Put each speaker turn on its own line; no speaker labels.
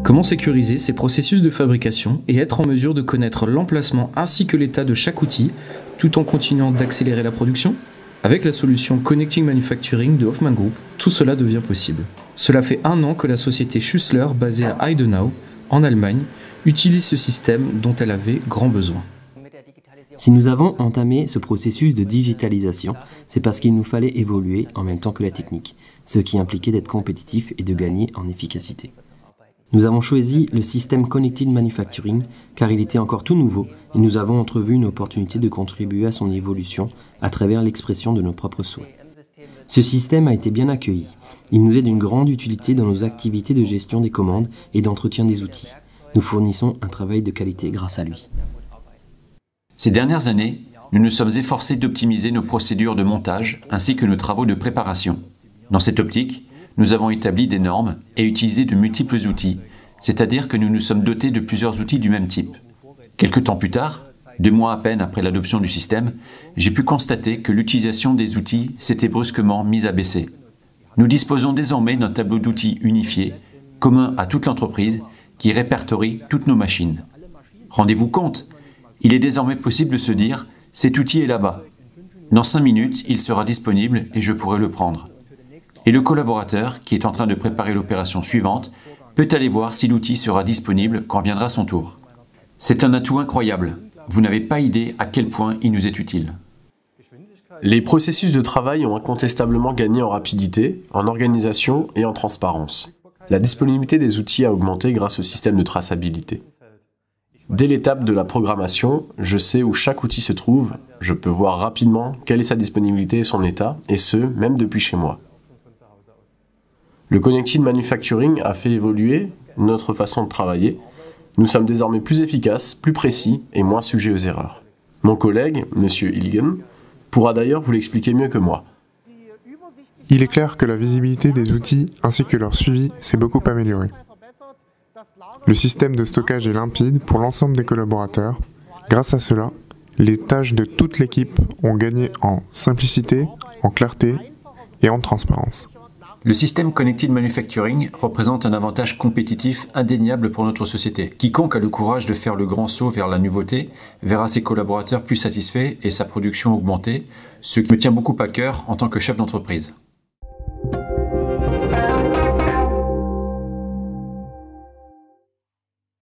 Comment sécuriser ces processus de fabrication et être en mesure de connaître l'emplacement ainsi que l'état de chaque outil, tout en continuant d'accélérer la production? Avec la solution Connected Manufacturing de Hoffmann Group, tout cela devient possible. Cela fait 1 an que la société Schussler, basée à Heidenau, en Allemagne, utilise ce système dont elle avait grand besoin.
Si nous avons entamé ce processus de digitalisation, c'est parce qu'il nous fallait évoluer en même temps que la technique, ce qui impliquait d'être compétitif et de gagner en efficacité. Nous avons choisi le système Connected Manufacturing car il était encore tout nouveau et nous avons entrevu une opportunité de contribuer à son évolution à travers l'expression de nos propres souhaits. Ce système a été bien accueilli. Il nous est d'une grande utilité dans nos activités de gestion des commandes et d'entretien des outils. Nous fournissons un travail de qualité grâce à lui.
Ces dernières années, nous nous sommes efforcés d'optimiser nos procédures de montage ainsi que nos travaux de préparation. Dans cette optique, nous avons établi des normes et utilisé de multiples outils, c'est-à-dire que nous nous sommes dotés de plusieurs outils du même type. Quelque temps plus tard, 2 mois à peine après l'adoption du système, j'ai pu constater que l'utilisation des outils s'était brusquement mise à baisser. Nous disposons désormais d'un tableau d'outils unifié, commun à toute l'entreprise, qui répertorie toutes nos machines. Rendez-vous compte, il est désormais possible de se dire « cet outil est là-bas ». Dans 5 minutes, il sera disponible et je pourrai le prendre. Et le collaborateur, qui est en train de préparer l'opération suivante, peut aller voir si l'outil sera disponible quand viendra son tour. C'est un atout incroyable. Vous n'avez pas idée à quel point il nous est utile.
Les processus de travail ont incontestablement gagné en rapidité, en organisation et en transparence. La disponibilité des outils a augmenté grâce au système de traçabilité. Dès l'étape de la programmation, je sais où chaque outil se trouve, je peux voir rapidement quelle est sa disponibilité et son état, et ce, même depuis chez moi. Le Connected Manufacturing a fait évoluer notre façon de travailler. Nous sommes désormais plus efficaces, plus précis et moins sujets aux erreurs. Mon collègue, M. Hilgen, pourra d'ailleurs vous l'expliquer mieux que moi.
Il est clair que la visibilité des outils ainsi que leur suivi s'est beaucoup amélioré. Le système de stockage est limpide pour l'ensemble des collaborateurs. Grâce à cela, les tâches de toute l'équipe ont gagné en simplicité, en clarté et en transparence.
Le système Connected Manufacturing représente un avantage compétitif indéniable pour notre société. Quiconque a le courage de faire le grand saut vers la nouveauté verra ses collaborateurs plus satisfaits et sa production augmenter, ce qui me tient beaucoup à cœur en tant que chef d'entreprise.